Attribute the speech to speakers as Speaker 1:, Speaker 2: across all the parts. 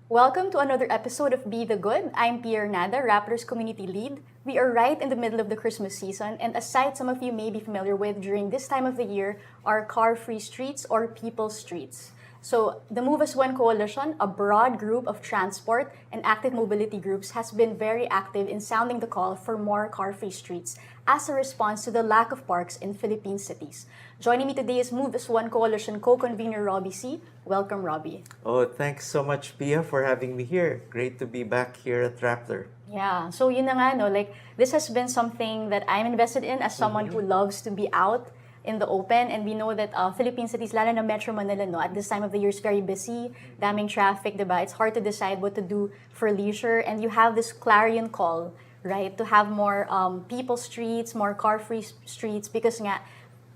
Speaker 1: Welcome to another episode of Be the Good. I'm Ranada, Rappler's community lead. We are right in the middle of the Christmas season, and a sight some of you may be familiar with during this time of the year are car-free streets or people's streets. So, the Move as One Coalition, a broad group of transport and active mobility groups, has been very active in sounding the call for more car-free streets as a response to the lack of parks in Philippine cities. Joining me today is Move as One Coalition co-convenor Robie Siy. Welcome, Robbie.
Speaker 2: Oh, thanks so much, Pia, for having me here. Great to be back here at Rappler.
Speaker 1: Yeah, so yun na nga, no, like, this has been something that I'm invested in as someone who loves to be out in the open, and we know that Philippine cities, lalo na Metro Manila, no, at this time of the year is very busy, daming traffic, diba? It's hard to decide what to do for leisure, and you have this clarion call, right, to have more people streets, more car-free streets, because nga,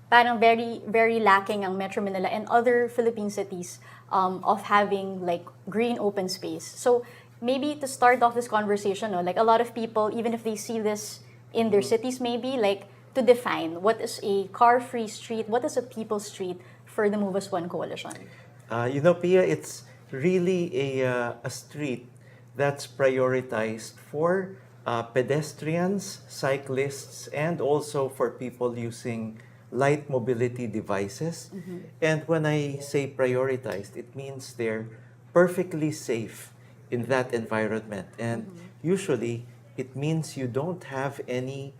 Speaker 1: parang very, very lacking ang Metro Manila and other Philippine cities of having like green open space. So maybe to start off this conversation, no, like a lot of people, even if they see this in their cities, maybe like to define what is a car-free street, what is a people street for the Move as One Coalition.
Speaker 2: Pia, it's really a street that's prioritized for pedestrians, cyclists, and also for people using light mobility devices. And when I say prioritized, it means they're perfectly safe in that environment. And usually, it means you don't have any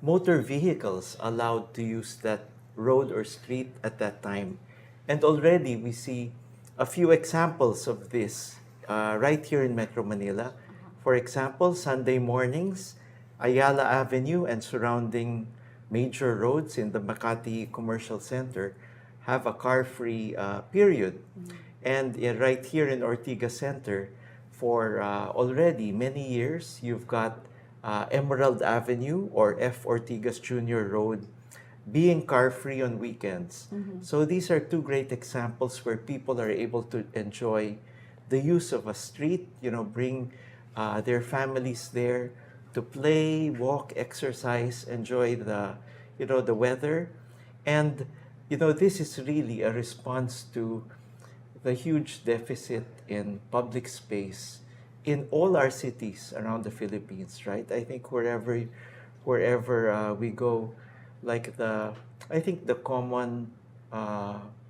Speaker 2: motor vehicles allowed to use that road or street at that time. And already we see a few examples of this right here in Metro Manila. For example, Sunday mornings, Ayala Avenue and surrounding major roads in the Makati Commercial Center have a car-free period. And right here in Ortigas Center, for already many years, you've got Emerald Avenue or F. Ortigas Jr. Road being car-free on weekends. So these are two great examples where people are able to enjoy the use of a street, bring their families there to play, walk, exercise, enjoy the weather. And, this is really a response to the huge deficit in public space in all our cities around the Philippines, right? I think wherever we go, I think the common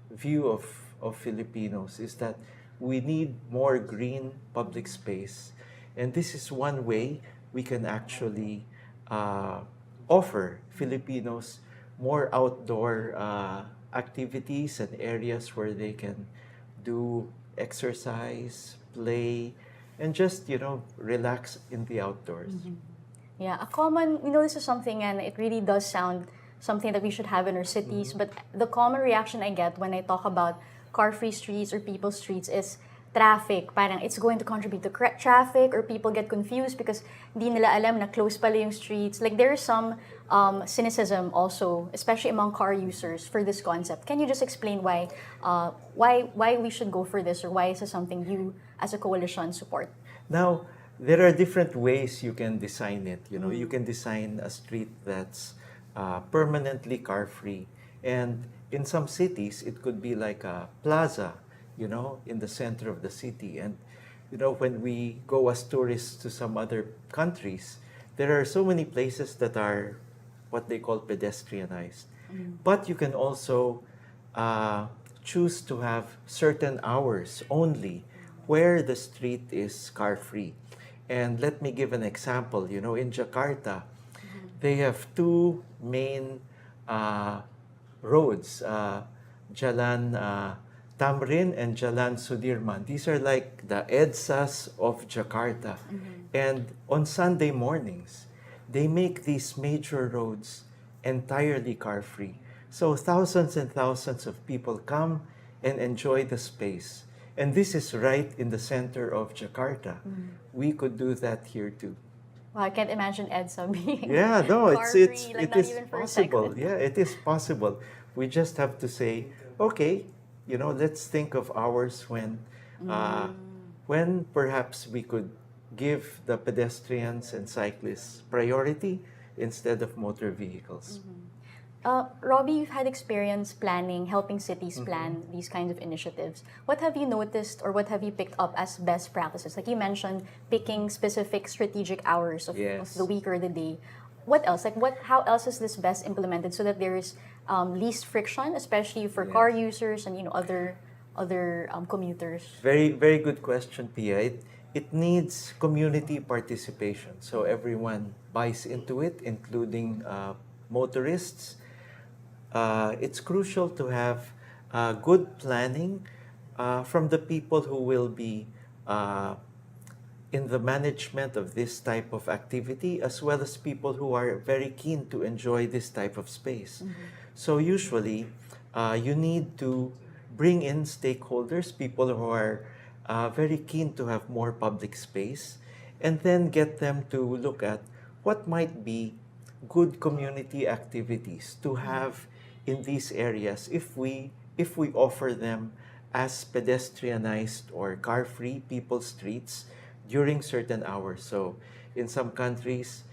Speaker 2: view of Filipinos is that we need more green public space. And this is one way we can actually offer Filipinos more outdoor activities and areas where they can do exercise, play, and just, relax in the outdoors.
Speaker 1: Yeah, a common, this is something, and it really does sound something that we should have in our cities, but the common reaction I get when I talk about car-free streets or people streets is traffic. Parang it's going to contribute to traffic, or people get confused because di nila alam na close pala yung streets. Like there is some cynicism also, especially among car users for this concept. Can you just explain why we should go for this, or why is this something you as a coalition support?
Speaker 2: Now, there are different ways you can design it. You can design a street that's permanently car-free. And in some cities, it could be like a plaza, in the center of the city. And, when we go as tourists to some other countries, there are so many places that are what they call pedestrianized. But you can also choose to have certain hours only where the street is car-free. And let me give an example. In Jakarta, they have two main roads, Jalan Tamrin and Jalan Sudirman. These are like the EDSAs of Jakarta. And on Sunday mornings, they make these major roads entirely car-free. So thousands and thousands of people come and enjoy the space. And this is right in the center of Jakarta. We could do that here too.
Speaker 1: Well, I can't imagine EDSA being
Speaker 2: Yeah, no,
Speaker 1: car-free, like
Speaker 2: it
Speaker 1: not
Speaker 2: is
Speaker 1: even for a
Speaker 2: possible.
Speaker 1: second.
Speaker 2: Yeah, it is possible. We just have to say, okay, let's think of hours when perhaps we could give the pedestrians and cyclists priority instead of motor vehicles.
Speaker 1: Robbie, you've had experience planning, helping cities plan these kinds of initiatives. What have you noticed or what have you picked up as best practices? Like you mentioned, picking specific strategic hours of the
Speaker 2: Yes.
Speaker 1: week or the day. What else? Like how else is this best implemented so that there is least friction, especially for car
Speaker 2: Yes.
Speaker 1: users and other commuters?
Speaker 2: Very, very good question, Pia. It needs community participation. So everyone buys into it, including motorists. It's crucial to have good planning from the people who will be uh, in the management of this type of activity, as well as people who are very keen to enjoy this type of space. So usually, you need to bring in stakeholders, people who are very keen to have more public space, and then get them to look at what might be good community activities to have in these areas if we offer them as pedestrianized or car-free people streets during certain hours. So in some countries,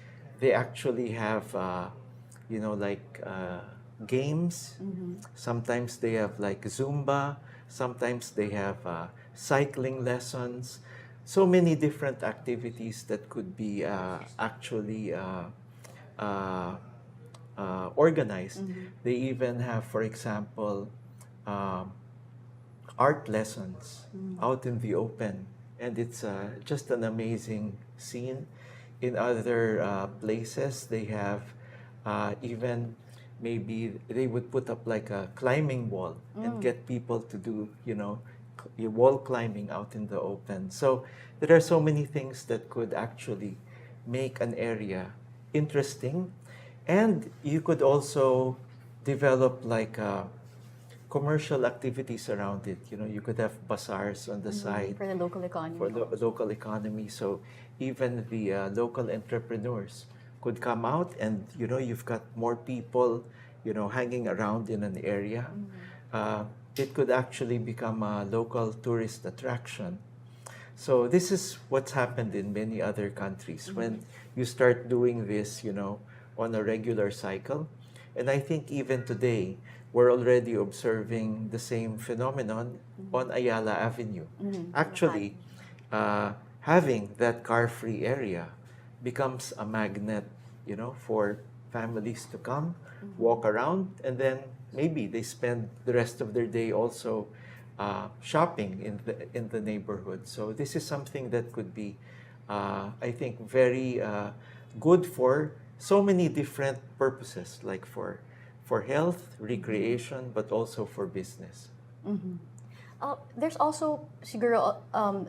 Speaker 2: they actually have, like games. Sometimes they have like Zumba. Sometimes they have cycling lessons. So many different activities that could be actually uh, organized. They even have, for example, um, art lessons out in the open, and it's just an amazing scene. In other places, they have even maybe they would put up like a climbing wall and get people to do, wall climbing out in the open. So there are so many things that could actually make an area interesting, and you could also develop like commercial activities around it. You could have bazaars on the side
Speaker 1: For the local economy.
Speaker 2: for the local economy. So even the local entrepreneurs could come out, and you've got more people, hanging around in an area. Uh, it could actually become a local tourist attraction. So this is what's happened in many other countries when you start doing this, on a regular cycle. And I think even today, we're already observing the same phenomenon on Ayala Avenue. Actually, having that car-free area becomes a magnet, for families to come, walk around, and then maybe they spend the rest of their day also shopping in the neighborhood. So this is something that could be, I think, very good for so many different purposes, like for health, recreation, but also for business.
Speaker 1: There's also siguro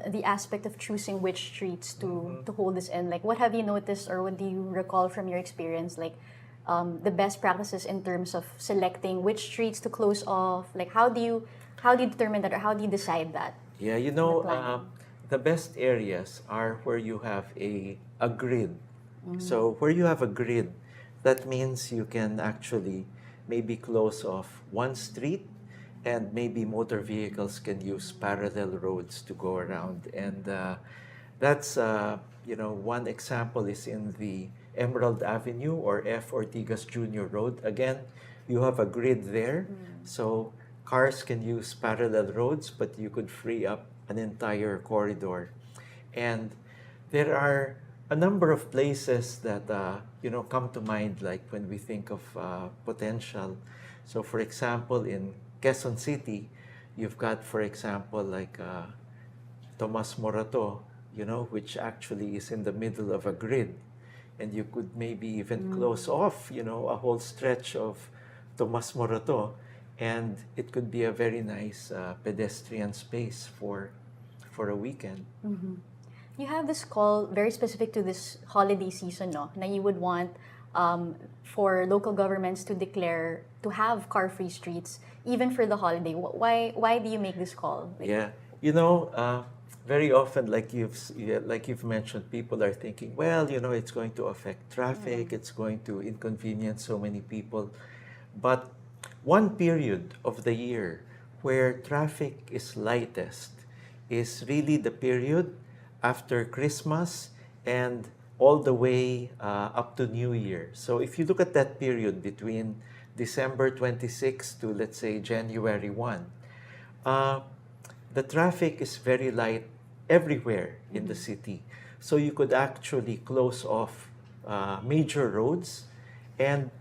Speaker 1: the aspect of choosing which streets to hold this in. Like, what have you noticed or what do you recall from your experience? Like, the best practices in terms of selecting which streets to close off. Like, how do you determine that or how do you decide that?
Speaker 2: Yeah,
Speaker 1: planning.
Speaker 2: the best areas are where you have a grid. So where you have a grid, that means you can actually maybe close off one street, and maybe motor vehicles can use parallel roads to go around. And that's, one example is in the Emerald Avenue or F. Ortigas Jr. Road. Again, you have a grid there. So cars can use parallel roads, but you could free up an entire corridor. And there are a number of places that come to mind, like when we think of potential. So, for example, in Quezon City, you've got, for example, like Tomas Morato, which actually is in the middle of a grid, and you could maybe even close off, a whole stretch of Tomas Morato, and it could be a very nice pedestrian space for a weekend.
Speaker 1: You have this call very specific to this holiday season, no? Na you would want for local governments to declare to have car-free streets even for the holiday. Why do you make this call? Like,
Speaker 2: Yeah, very often, like you've mentioned, people are thinking, well, it's going to affect traffic, it's going to inconvenience so many people. But one period of the year where traffic is lightest is really the period after Christmas and all the way up to New Year. So if you look at that period between December 26 to, let's say, January 1, uh, the traffic is very light everywhere in the city. So you could actually close off major roads and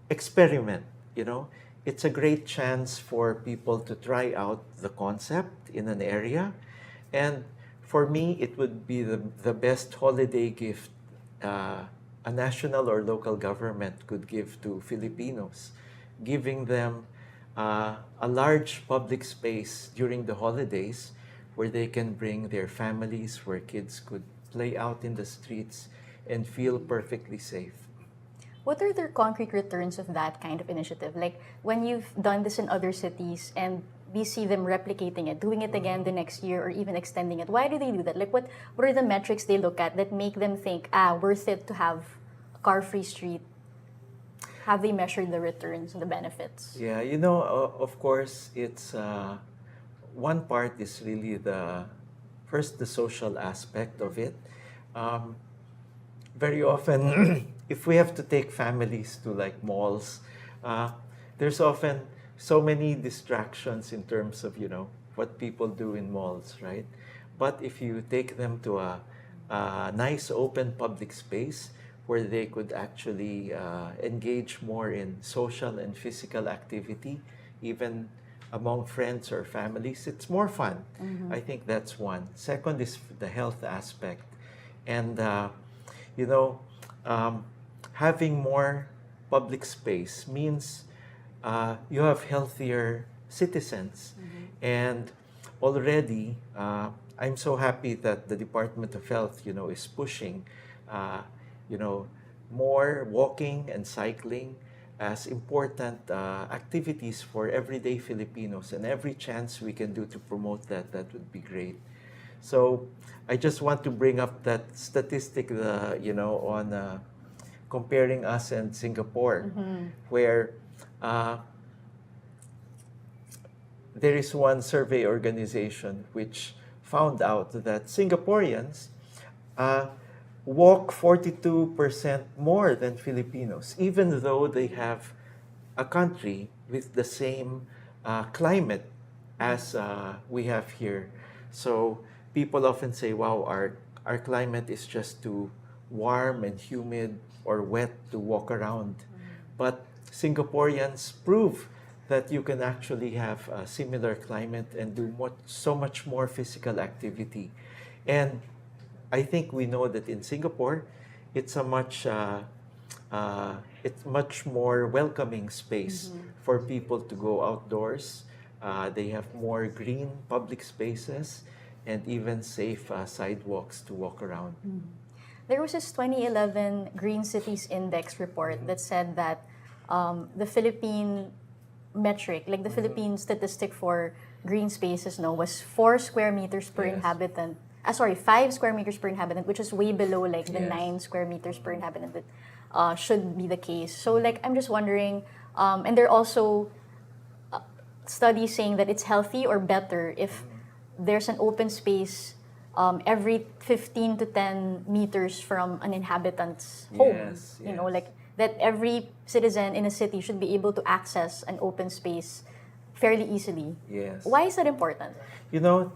Speaker 2: experiment, you know. It's a great chance for people to try out the concept in an area. And for me, it would be the best holiday gift a national or local government could give to Filipinos, giving them a large public space during the holidays where they can bring their families, where kids could play out in the streets and feel perfectly safe.
Speaker 1: What are the concrete returns of that kind of initiative? Like when you've done this in other cities and we see them replicating it, doing it again the next year or even extending it, why do they do that? Like what are the metrics they look at that make them think, worth it to have a car-free street? Have they measured the returns and the benefits?
Speaker 2: Yeah, you know, of course, it's one part is really the social aspect of it. Um, Very often, if we have to take families to like malls, there's often so many distractions in terms of, you know, what people do in malls, right? But if you take them to a nice open public space where they could actually engage more in social and physical activity, even among friends or families, it's more fun. I think that's one. Second is the health aspect. And you know, having more public space means you have healthier citizens. And already, I'm so happy that the Department of Health, you know, is pushing, you know, more walking and cycling as important activities for everyday Filipinos. And every chance we can do to promote that, that would be great. So I just want to bring up that statistic, you know, on comparing us and Singapore, where there is one survey organization which found out that Singaporeans walk 42% more than Filipinos, even though they have a country with the same climate as we have here. So people often say, wow, our climate is just too warm and humid or wet to walk around. But Singaporeans prove that you can actually have a similar climate and do so much more physical activity. And I think we know that in Singapore, it's it's much more welcoming space for people to go outdoors. They have more green public spaces and even safe sidewalks to walk around.
Speaker 1: There was this 2011 Green Cities Index report that said that the Philippine metric, like the Philippine statistic for green spaces, was 4 square meters per inhabitant. 5 square meters per inhabitant, which is way below like the 9 square meters per inhabitant that should be the case. So like I'm just wondering, and there are also studies saying that it's healthy or better if there's an open space every 15 to 10 meters from an inhabitant's home. You know, like that every citizen in a city should be able to access an open space fairly easily.
Speaker 2: Yes.
Speaker 1: Why is that important?
Speaker 2: You know,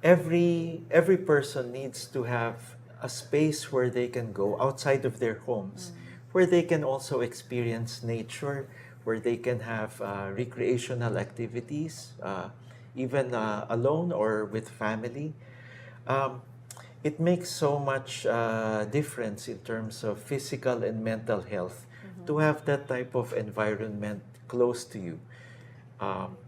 Speaker 2: every person needs to have a space where they can go outside of their homes, where they can also experience nature, where they can have recreational activities, even alone or with family. It makes so much difference in terms of physical and mental health to have that type of environment close to you.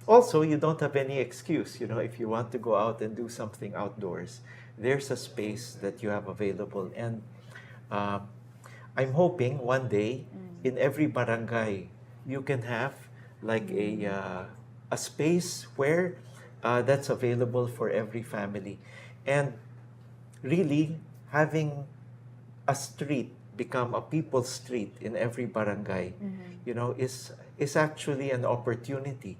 Speaker 2: Also, you don't have any excuse. You know, if you want to go out and do something outdoors, there's a space that you have available. And I'm hoping one day in every barangay you can have like a space where that's available for every family. And really having a street become a people's street in every barangay, you know, is actually an opportunity.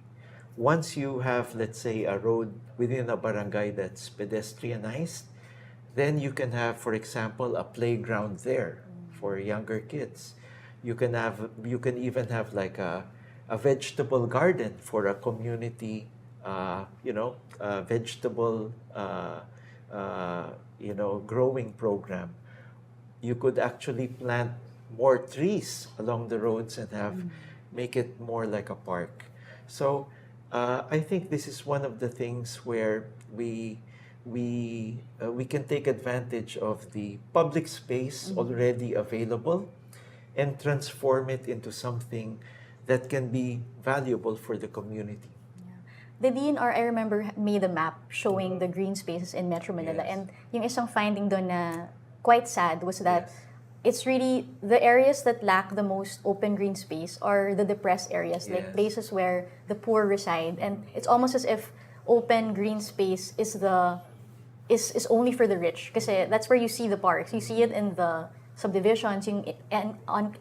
Speaker 2: Once you have, let's say, a road within a barangay that's pedestrianized, then you can have, for example, a playground there for younger kids. You can even have like a vegetable garden for a community, vegetable, growing program. You could actually plant more trees along the roads and make it more like a park. So I think this is one of the things where we can take advantage of the public space already available and transform it into something that can be valuable for the community.
Speaker 1: The DNR, I remember, made a map showing the green spaces in Metro Manila.
Speaker 2: Yes.
Speaker 1: And yung isang finding doon na quite sad was that
Speaker 2: Yes.
Speaker 1: it's really the areas that lack the most open green space are the depressed areas, like
Speaker 2: Yes.
Speaker 1: places where the poor reside. And it's almost as if open green space is only for the rich. Kasi that's where you see the parks. You see it in the subdivisions, and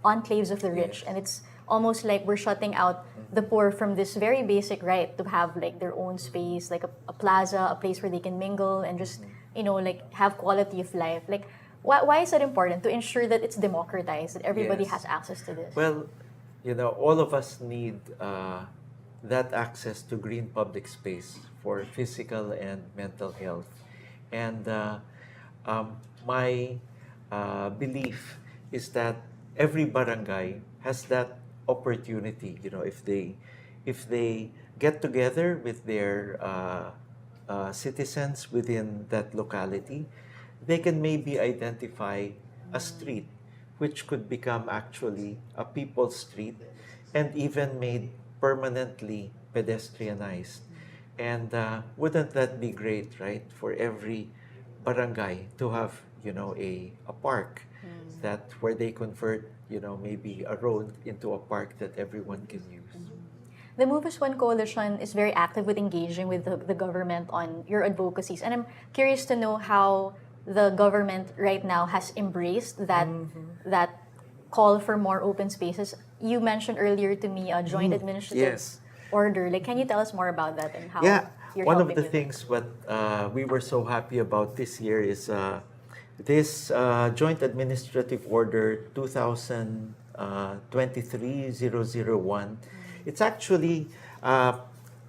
Speaker 1: enclaves of the rich.
Speaker 2: Yes.
Speaker 1: And it's almost like we're shutting out the poor from this very basic right to have like their own space, like a plaza, a place where they can mingle and just, like have quality of life. Like, why is it important to ensure that it's democratized, that everybody
Speaker 2: Yes.
Speaker 1: has access to this?
Speaker 2: Well, all of us need that access to green public space for physical and mental health. And my belief is that every barangay has that opportunity. If they get together with their citizens within that locality, they can maybe identify a street which could become actually a people's street and even made permanently pedestrianized. And wouldn't that be great, right? For every barangay to have, a park that where they convert, maybe a road into a park that everyone can use.
Speaker 1: The Move as One Coalition is very active with engaging with the government on your advocacies. And I'm curious to know how the government right now has embraced that call for more open spaces. You mentioned earlier to me a joint administrative
Speaker 2: Yes.
Speaker 1: order. Like, can you tell us more about that and how
Speaker 2: Yeah,
Speaker 1: you're
Speaker 2: one of
Speaker 1: helping
Speaker 2: the
Speaker 1: with it?
Speaker 2: things what we were so happy about this year is this Joint Administrative Order 2023-001. It's actually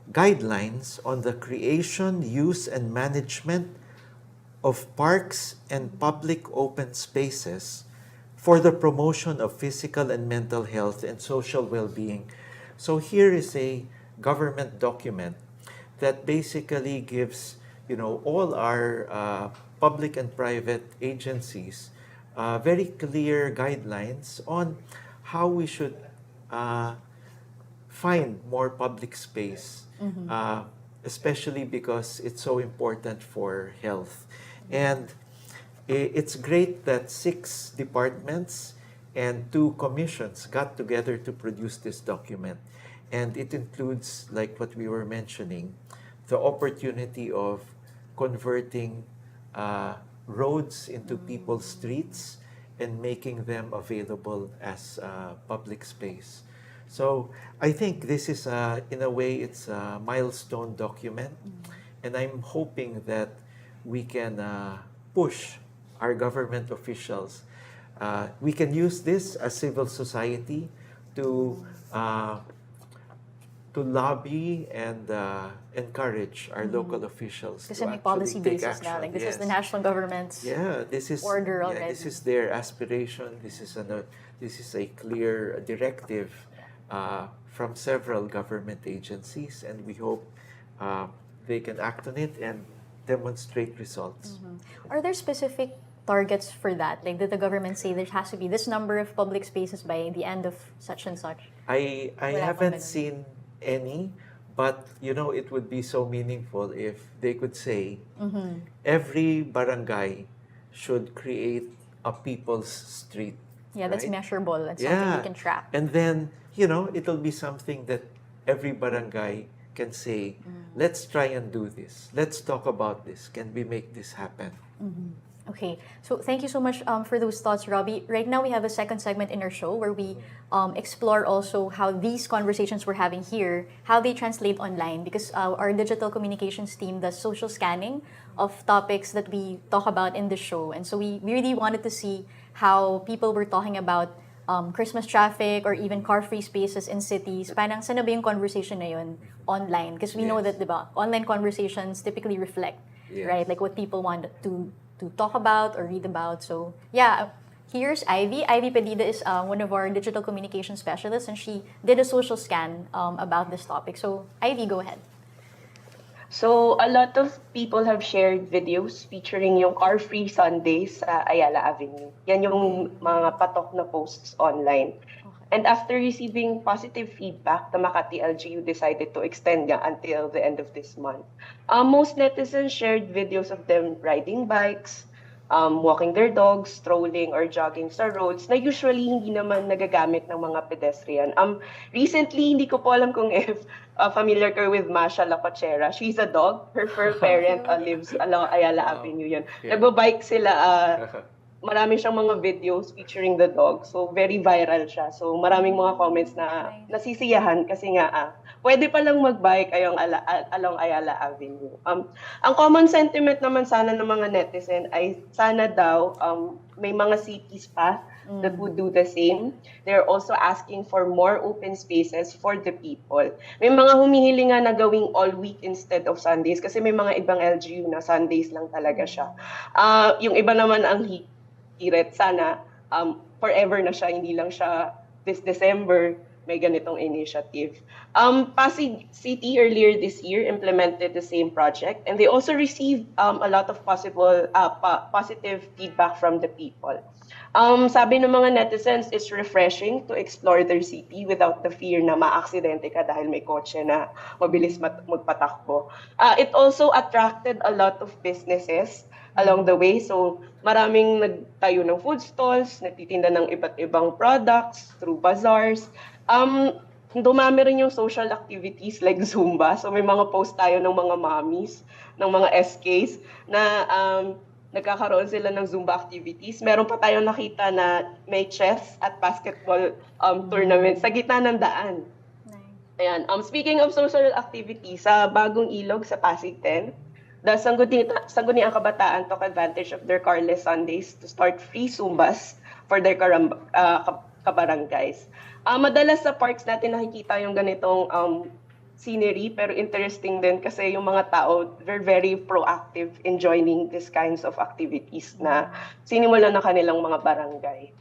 Speaker 2: guidelines on the creation, use, and management of parks and public open spaces for the promotion of physical and mental health and social well-being. So here is a government document that basically gives, all our public and private agencies very clear guidelines on how we should find more public space, especially because it's so important for health. And it's great that 6 departments and 2 commissions got together to produce this document. And it includes, like what we were mentioning, the opportunity of converting roads into people's streets and making them available as public space. So I think this is, in a way, it's a milestone document. And I'm hoping that we can push our government officials. We can use this as civil society to lobby and encourage our local officials
Speaker 1: Kasi
Speaker 2: to
Speaker 1: may
Speaker 2: actually
Speaker 1: policy
Speaker 2: take
Speaker 1: basis
Speaker 2: action.
Speaker 1: now. Like, this is the
Speaker 2: Yes.
Speaker 1: national government's
Speaker 2: This is
Speaker 1: order
Speaker 2: yeah,
Speaker 1: already.
Speaker 2: this is their aspiration. This is a clear directive from several government agencies, and we hope they can act on it and demonstrate results.
Speaker 1: Are there specific targets for that? Like, did the government say there has to be this number of public spaces by the end of such and such?
Speaker 2: I
Speaker 1: Wala pang
Speaker 2: haven't
Speaker 1: ganun.
Speaker 2: seen any, but it would be so meaningful if they could say every barangay should create a people's street.
Speaker 1: Yeah, that's
Speaker 2: right?
Speaker 1: measurable. That's something
Speaker 2: Yeah.
Speaker 1: we can track.
Speaker 2: And then, it'll be something that every barangay can say, let's try and do this. Let's talk about this. Can we make this happen?
Speaker 1: Okay, so thank you so much for those thoughts, Robbie. Right now, we have a second segment in our show where we explore also how these conversations we're having here, how they translate online, because our digital communications team does social scanning of topics that we talk about in the show. And so we really wanted to see how people were talking about Christmas traffic or even car-free spaces in cities, parang saan na ba yung conversation na yun online? Because we know that, diba, online conversations typically reflect, right? Like what people want to talk about or read about. So, yeah, here's Ivy. Ivy Pedida is one of our digital communication specialists, and she did a social scan about this topic. So, Ivy, go ahead.
Speaker 3: So, a lot of people have shared videos featuring yung car-free Sundays sa Ayala Avenue. Yan yung mga patok na posts online. And after receiving positive feedback, the Makati LGU decided to extend yan until the end of this month. Most netizens shared videos of them riding bikes, walking their dogs, strolling, or jogging sa roads na usually hindi naman nagagamit ng mga pedestrian. Recently, hindi ko po alam kung if familiar kayo with Masha La Cochera. She's a dog. Her fur parent lives along Ayala Avenue yun. Nagbabike sila. Marami siyang mga videos featuring the dog. So, very viral siya. So, maraming mga comments na nasisiyahan kasi nga, pwede palang mag-bike along Ayala Avenue. Ang common sentiment naman sana ng mga netizen ay sana daw may mga cities pa that would do the same. They're also asking for more open spaces for the people. May mga humihiling nga na gawing all week instead of Sundays kasi may mga ibang LGU na Sundays lang talaga siya. Yung iba naman ang hirit, sana forever na siya, hindi lang siya this December may ganitong initiative. Pasig City earlier this year implemented the same project, and they also received a lot of positive feedback from the people. Sabi ng mga netizens, it's refreshing to explore their city without the fear na ma-aksidente ka dahil may kotse na mabilis magpatakbo. It also attracted a lot of businesses along the way. So, maraming nagtayo ng food stalls, nagtitinda ng iba't ibang products through bazaars. Dumami rin yung social activities like Zumba. So, may mga post tayo ng mga mommies, ng mga SKs na nagkakaroon sila ng Zumba activities. Meron pa tayong nakita na may chess at basketball tournament sa gitna ng daan. Ayan. Speaking of social activities, sa Bagong Ilog sa Pasig 10, the Sangguniang Kabataan took advantage of their carless Sundays to start free Zumbas for their kabarangays. Madalas sa parks natin nakikita yung ganitong scenery, pero interesting din kasi yung mga tao, they're very proactive in joining these kinds of activities na sinimulan ng kanilang mga barangay.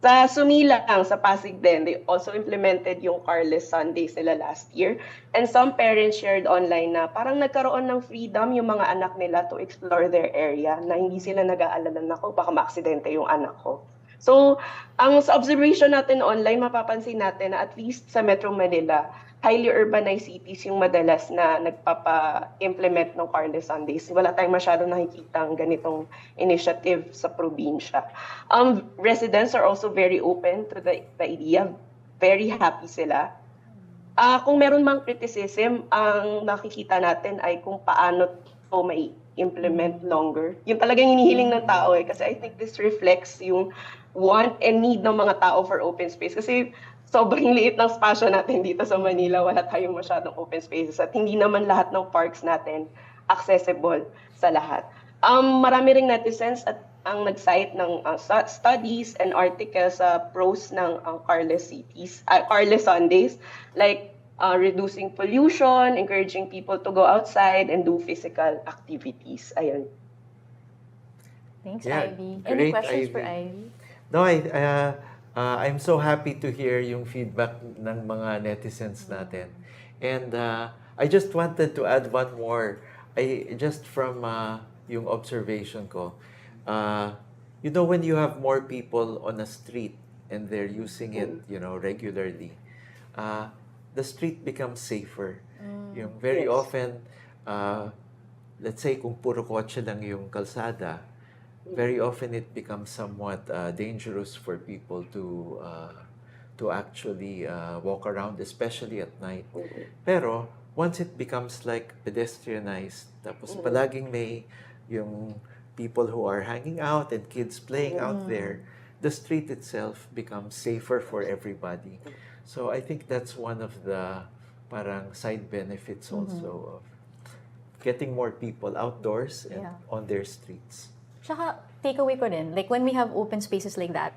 Speaker 3: Sa Sumilang, sa Pasig din, they also implemented yung carless Sundays nila last year. And some parents shared online na parang nagkaroon ng freedom yung mga anak nila to explore their area, na hindi sila nag-aalala na ko, baka maaksidente yung anak ko. So, sa observation natin online, mapapansin natin na at least sa Metro Manila, highly urbanized cities yung madalas na nagpapa-implement ng carless Sundays. Wala tayong masyadong nakikitang ganitong initiative sa probinsya. Residents are also very open to the idea. Very happy sila. Kung meron mang criticism, ang nakikita natin ay kung paano ito may implement longer. Yung talagang hinihiling ng tao kasi I think this reflects yung want and need ng mga tao for open space. Kasi sobrang liit ng spasyo natin dito sa Manila, wala tayong masyadong open spaces at hindi naman lahat ng parks natin accessible sa lahat. Marami ring netizens at ang nag-cite ng studies and articles sa pros ng carless Sundays, like reducing pollution, encouraging people to go outside and do physical activities. Ayun.
Speaker 1: Thanks,
Speaker 2: Yeah,
Speaker 1: Ivy. Any
Speaker 2: great,
Speaker 1: questions
Speaker 2: Ivy.
Speaker 1: for Ivy?
Speaker 2: No, I'm so happy to hear yung feedback ng mga netizens natin. And I just wanted to add one more. Just from yung observation ko, you know, when you have more people on a street and they're using it, you know, regularly, the street becomes safer. Yung very often, let's say kung puro kotse lang yung kalsada, very often it becomes somewhat dangerous for people to actually walk around, especially at night. Pero once it becomes like pedestrianized, tapos palaging may yung people who are hanging out and kids playing out there, the street itself becomes safer for everybody. So I think that's one of the parang side benefits also of getting more people outdoors and on their streets.
Speaker 1: Tsaka, takeaway ko rin, like when we have open spaces like that,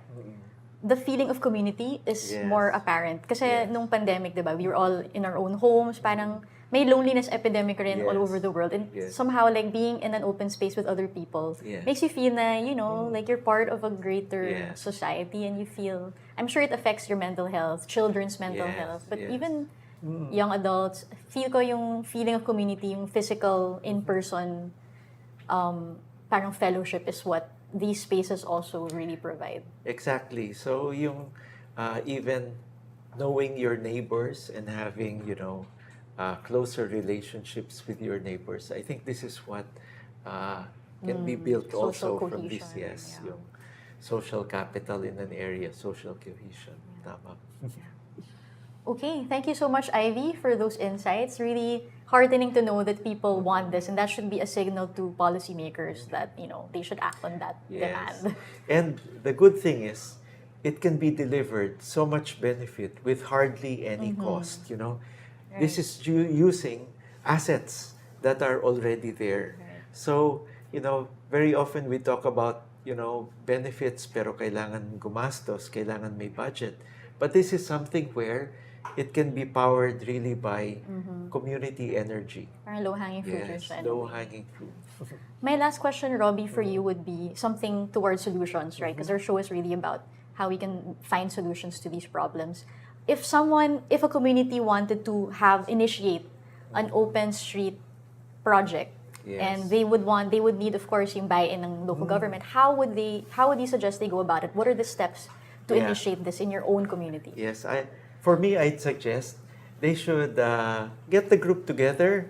Speaker 1: the feeling of community is
Speaker 2: Yes.
Speaker 1: more apparent. Kasi
Speaker 2: Yes.
Speaker 1: nung pandemic, di ba, we were all in our own homes, parang may loneliness epidemic rin all
Speaker 2: Yes.
Speaker 1: over the world. And
Speaker 2: Yes.
Speaker 1: somehow, like, being in an open space with other people
Speaker 2: Yes.
Speaker 1: makes you feel na, you know, like you're part of a greater
Speaker 2: Yes.
Speaker 1: society, and you feel, I'm sure it affects your mental health, children's mental
Speaker 2: Yes,
Speaker 1: health, but
Speaker 2: yes.
Speaker 1: even young adults, feel ko yung feeling of community, yung physical, in-person, parang fellowship is what these spaces also really provide.
Speaker 2: Exactly. So yung even knowing your neighbors and having, closer relationships with your neighbors, I think this is what can be built
Speaker 1: Social
Speaker 2: also from this,
Speaker 1: cohesion,
Speaker 2: yes,
Speaker 1: yeah.
Speaker 2: yung social capital in an area, social cohesion. Tama.
Speaker 1: Okay, thank you so much, Ivy, for those insights. Really heartening to know that people want this, and that should be a signal to policymakers that, you know, they should act on that
Speaker 2: Yes.
Speaker 1: demand.
Speaker 2: And the good thing is, it can be delivered so much benefit with hardly any cost, This
Speaker 1: Right.
Speaker 2: is using assets that are already there.
Speaker 1: Right.
Speaker 2: So, very often we talk about, benefits pero kailangan gumastos, kailangan may budget. But this is something where it can be powered really by community energy.
Speaker 1: Parang low-hanging fruit rin
Speaker 2: Yes,
Speaker 1: siya in a way.
Speaker 2: low-hanging fruit.
Speaker 1: My last question, Robbie, for you would be something towards solutions, right? Because our show is really about how we can find solutions to these problems. If a community wanted to initiate an open street project,
Speaker 2: Yes.
Speaker 1: and they would need, of course, yung buy-in ng local government, how would you suggest they go about it? What are the steps to
Speaker 2: Yeah.
Speaker 1: initiate this in your own community?
Speaker 2: Yes, for me, I'd suggest they should get the group together,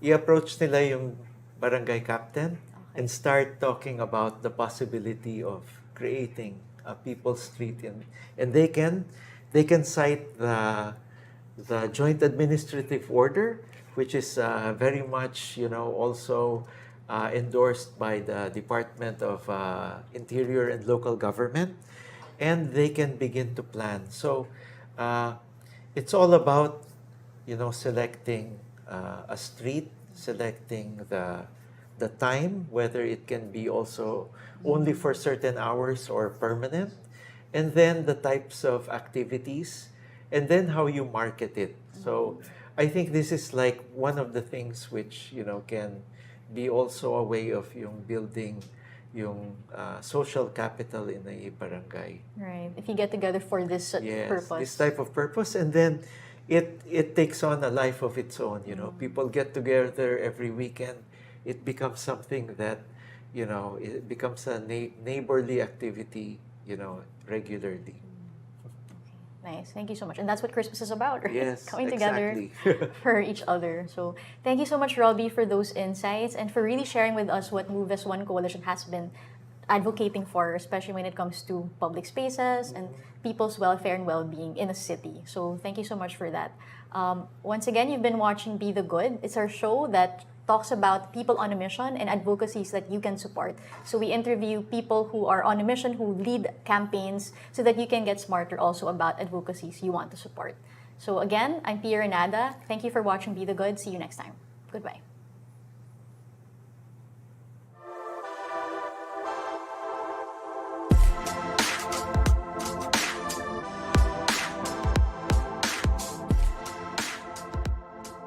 Speaker 2: i-approach nila yung barangay captain, and start talking about the possibility of creating a people's street, and they can cite the joint administrative order, which is very much also endorsed by the Department of Interior and Local Government, and they can begin to plan. So it's all about selecting a street, selecting the time, whether it can be also only for certain hours or permanent, and then the types of activities, and then how you market it. So I think this is like one of the things which can be also a way of building yung social capital in a barangay.
Speaker 1: Right. If you get together for this
Speaker 2: Yes,
Speaker 1: purpose.
Speaker 2: this type of purpose, and then it takes on a life of its own. People get together every weekend. It becomes something that it becomes a neighborly activity. Regularly.
Speaker 1: Nice. Thank you so much. And that's what Christmas is about, right?
Speaker 2: Yes,
Speaker 1: Coming together
Speaker 2: exactly.
Speaker 1: for each other. So thank you so much, Robbie, for those insights and for really sharing with us what Move as One Coalition has been advocating for, especially when it comes to public spaces and people's welfare and well-being in a city. So thank you so much for that. Once again, you've been watching Be the Good. It's our show that talks about people on a mission and advocacies that you can support. So we interview people who are on a mission, who lead campaigns, so that you can get smarter also about advocacies you want to support. So again, I'm Ranada. Thank you for watching Be the Good. See you next time. Goodbye.